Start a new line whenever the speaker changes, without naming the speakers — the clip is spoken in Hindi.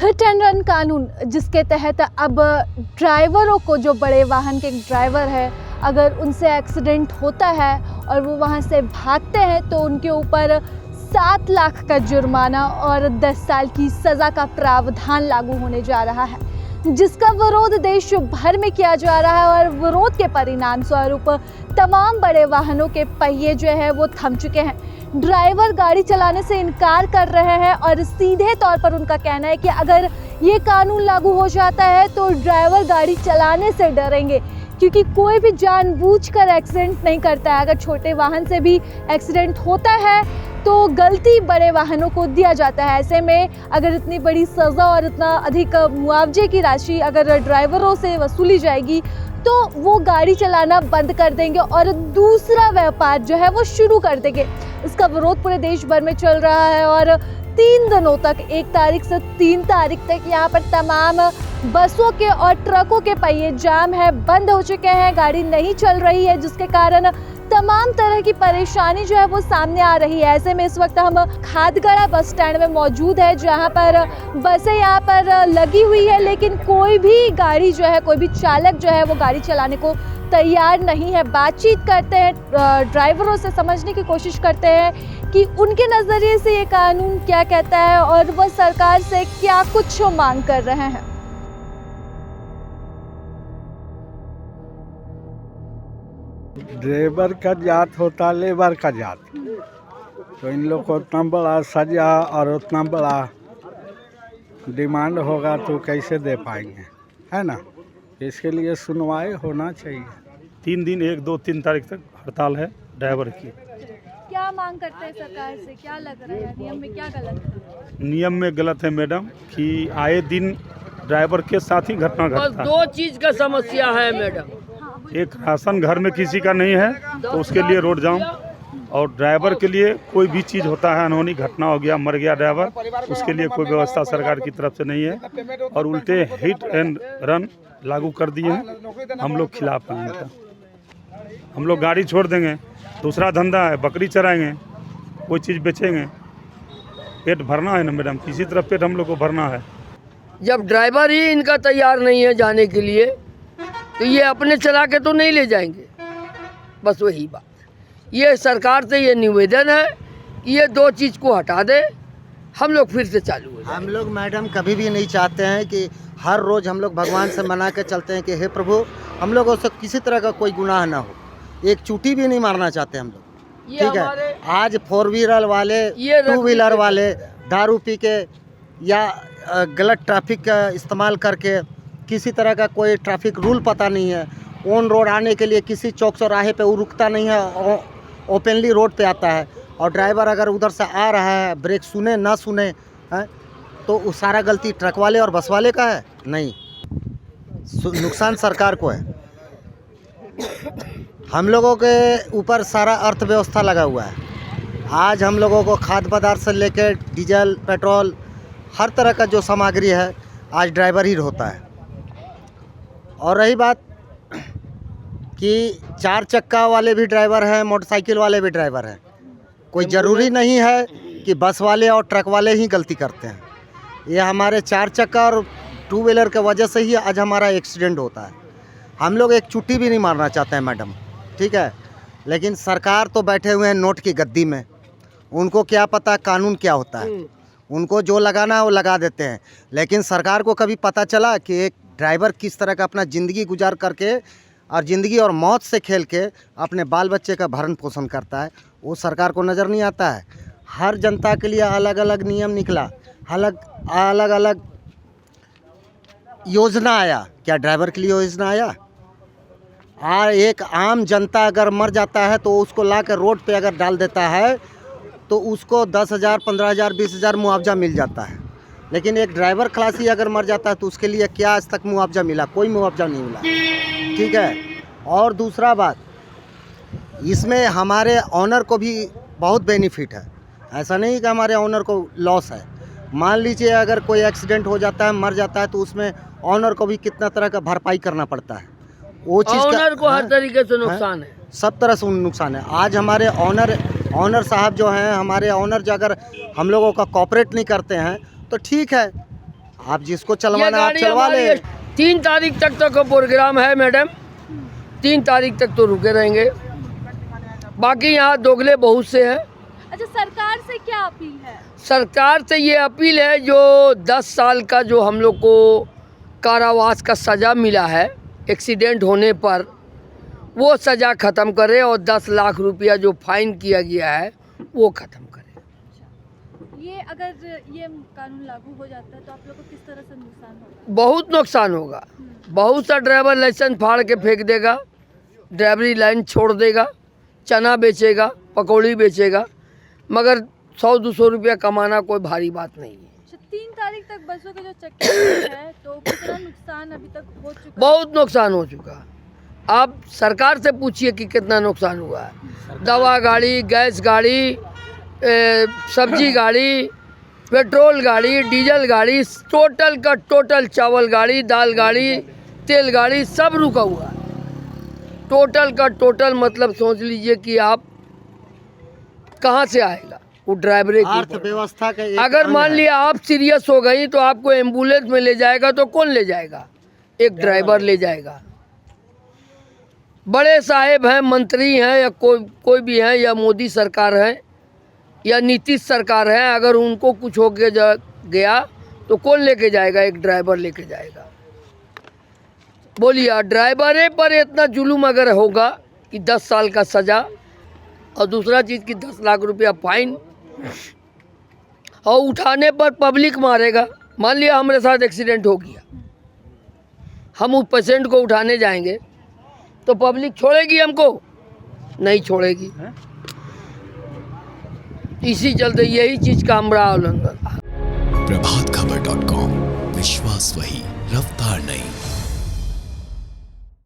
हिट एंड रन कानून, जिसके तहत अब ड्राइवरों को, जो बड़े वाहन के ड्राइवर है, अगर उनसे एक्सीडेंट होता है और वो वहाँ से भागते हैं तो उनके ऊपर 7 लाख का जुर्माना और 10 साल की सज़ा का प्रावधान लागू होने जा रहा है, जिसका विरोध देश भर में किया जा रहा है। और विरोध के परिणाम स्वरूप तमाम बड़े वाहनों के पहिए जो है वो थम चुके हैं। ड्राइवर गाड़ी चलाने से इनकार कर रहे हैं और सीधे तौर पर उनका कहना है कि अगर ये कानून लागू हो जाता है तो ड्राइवर गाड़ी चलाने से डरेंगे, क्योंकि कोई भी जानबूझकर एक्सीडेंट नहीं करता है। अगर छोटे वाहन से भी एक्सीडेंट होता है तो गलती बड़े वाहनों को दिया जाता है। ऐसे में अगर इतनी बड़ी सज़ा और इतना अधिक मुआवजे की राशि अगर ड्राइवरों से वसूली जाएगी तो वो गाड़ी चलाना बंद कर देंगे और दूसरा व्यापार जो है वो शुरू कर देंगे। इसका विरोध पूरे देश भर में चल रहा है और 3 दिनों तक, 1 तारीख से 3 तारीख तक यहाँ पर तमाम बसों के और ट्रकों के पहिए जाम है, बंद हो चुके हैं, गाड़ी नहीं चल रही है, जिसके कारण तमाम तरह की परेशानी जो है वो सामने आ रही है। ऐसे में इस वक्त हम खादगड़ा बस स्टैंड में मौजूद है, जहां पर बसें यहाँ पर लगी हुई है, लेकिन कोई भी गाड़ी जो है, कोई भी चालक जो है वो गाड़ी चलाने को तैयार नहीं है। बातचीत करते हैं ड्राइवरों से, समझने की कोशिश करते हैं कि उनके नज़रिए से ये कानून क्या कहता है और वह सरकार से क्या कुछ मांग कर रहे हैं।
ड्राइवर का जात होता लेबर का जात, तो इन लोग को उतना बड़ा सजा और उतना बड़ा डिमांड होगा तो कैसे दे पाएंगे, है ना। इसके लिए सुनवाई होना चाहिए।
3 दिन 1, 2, 3 तारीख तक हड़ताल है ड्राइवर की।
क्या मांग करते हैं सरकार से, क्या लग रहा है, नियम में क्या गलत है?
नियम में गलत है मैडम कि आए दिन ड्राइवर के साथ ही घटना
बस
घटता है।
2 चीज का समस्या है मैडम।
एक राशन घर में किसी का नहीं है तो उसके लिए रोड जाम, और ड्राइवर के लिए कोई भी चीज़ होता है, अनहोनी घटना हो गया, मर गया ड्राइवर, उसके लिए कोई व्यवस्था सरकार की तरफ से नहीं है और उल्टे हिट एंड रन लागू कर दिए हैं। हम लोग खिलाफ हैं इनका। हम लोग गाड़ी छोड़ देंगे, दूसरा धंधा है, बकरी चराएंगे, कोई चीज़ बेचेंगे, पेट भरना है ना मैडम, किसी तरह पेट हम लोग को भरना है।
जब ड्राइवर ही इनका तैयार नहीं है जाने के लिए तो ये अपने चला के तो नहीं ले जाएंगे। बस वही बात। ये सरकार से ये निवेदन है कि ये 2 चीज़ को हटा दे, हम लोग फिर से चालू हो जाए।
हम लोग मैडम कभी भी नहीं चाहते हैं कि हर रोज़ हम लोग भगवान से मना के चलते हैं कि हे प्रभु, हम लोगों से किसी तरह का कोई गुनाह ना हो, एक चूटी भी नहीं मारना चाहते हम लोग, ठीक है। आज 4 व्हीलर वाले, 2 व्हीलर वाले दारू पी के या गलत ट्रैफिक का इस्तेमाल करके, किसी तरह का कोई ट्रैफिक रूल पता नहीं है, ऑन रोड आने के लिए किसी चौक चौराहे पे वो रुकता नहीं है, ओपनली रोड पे आता है। और ड्राइवर अगर उधर से आ रहा है, ब्रेक सुने ना सुने है, तो वो सारा गलती ट्रक वाले और बस वाले का है नहीं, नुकसान सरकार को है। हम लोगों के ऊपर सारा अर्थव्यवस्था लगा हुआ है। आज हम लोगों को खाद्य पदार्थ से लेकर डीजल, पेट्रोल, हर तरह का जो सामग्री है आज ड्राइवर ही होता है। और रही बात कि 4 चक्का वाले भी ड्राइवर हैं, मोटरसाइकिल वाले भी ड्राइवर हैं। कोई ज़रूरी नहीं है कि बस वाले और ट्रक वाले ही गलती करते हैं। ये हमारे 4 चक्का और 2 व्हीलर के वजह से ही आज हमारा एक्सीडेंट होता है। हम लोग एक चुट्टी भी नहीं मारना चाहते हैं मैडम, ठीक है, लेकिन सरकार तो बैठे हुए हैं नोट की गद्दी में। उनको क्या पता कानून क्या होता है, उनको जो लगाना है वो लगा देते हैं। लेकिन सरकार को कभी पता चला कि एक ड्राइवर किस तरह का अपना ज़िंदगी गुजार करके और ज़िंदगी और मौत से खेल के अपने बाल बच्चे का भरण पोषण करता है, वो सरकार को नज़र नहीं आता है। हर जनता के लिए अलग अलग नियम निकला, अलग अलग योजना आया। क्या ड्राइवर के लिए योजना आया? और एक आम जनता अगर मर जाता है तो उसको ला कर रोड पे अगर डाल देता है तो उसको 10,000, 15,000, 20,000 मुआवजा मिल जाता है। लेकिन एक ड्राइवर खलासी अगर मर जाता है तो उसके लिए क्या आज तक मुआवजा मिला? कोई मुआवजा नहीं मिला, ठीक है। और दूसरा बात, इसमें हमारे ऑनर को भी बहुत बेनिफिट है। ऐसा नहीं कि हमारे ऑनर को लॉस है। मान लीजिए अगर कोई एक्सीडेंट हो जाता है, मर जाता है, तो उसमें ऑनर को भी कितना तरह का भरपाई करना पड़ता है। वो चीज़
ऑनर को हर तरीके से नुकसान है,
सब तरह से नुकसान है। आज हमारे ऑनर साहब जो हैं, हमारे ऑनर जो अगर हम लोगों का कॉपरेट नहीं करते हैं तो ठीक है, आप जिसको
ये
चलवाना आप
गाड़ी
चलवा
हमारी
ले।
3 तारीख तक का प्रोग्राम है मैडम, 3 तारीख तक तो रुके रहेंगे। बाकी यहाँ दोगले बहुत से हैं।
अच्छा, सरकार से क्या अपील है?
सरकार से ये अपील है, जो 10 साल का जो हम लोग को कारावास का सज़ा मिला है एक्सीडेंट होने पर, वो सज़ा ख़त्म करे और 10 लाख रुपया जो फाइन किया गया है वो ख़त्म करे।
ये अगर ये कानून लागू हो जाता है तो आप लोग को किस तरह से नुकसान होगा?
बहुत नुकसान होगा। बहुत सा ड्राइवर लाइसेंस फाड़ के फेंक देगा, ड्राइवरी लाइन छोड़ देगा, चना बेचेगा, पकौड़ी बेचेगा, मगर 100-200 रुपया कमाना कोई भारी बात नहीं है।
3 तारीख तक बसों के जो चक्कर है तो कितना नुकसान अभी तक हो चुका है?
बहुत नुकसान हो चुका। आप सरकार से पूछिए कि कितना नुकसान हुआ है। दवा गाड़ी, गैस गाड़ी, सब्जी गाड़ी, पेट्रोल गाड़ी, डीजल गाड़ी, टोटल का टोटल, चावल गाड़ी, दाल गाड़ी, तेल गाड़ी, सब रुका हुआ है। टोटल का टोटल मतलब सोच लीजिए कि आप कहाँ से आएगा वो ड्राइवर की
अर्थव्यवस्था का एक
अगर
अंग
मान
है।
लिया आप सीरियस हो गई तो आपको एम्बुलेंस में ले जाएगा तो कौन ले जाएगा? एक ड्राइवर ले जाएगा। बड़े साहेब हैं, मंत्री हैं, या कोई भी हैं, या मोदी सरकार है या नीतीश सरकार है, अगर उनको कुछ हो गया तो कौन लेके जाएगा? एक ड्राइवर लेके जाएगा। बोलिए, ड्राइवरे पर इतना जुलूम अगर होगा कि 10 साल का सज़ा और दूसरा चीज़ की 10 लाख रुपया फाइन, और उठाने पर पब्लिक मारेगा। मान लिया हमारे साथ एक्सीडेंट हो गया, हम उस पेशेंट को उठाने जाएंगे तो पब्लिक छोड़ेगी हमको? नहीं छोड़ेगी। इसी चलते यही चीज़ का हमारा उल्लंघन।
प्रभातखबर.com, विश्वास वही, रफ्तार नहीं।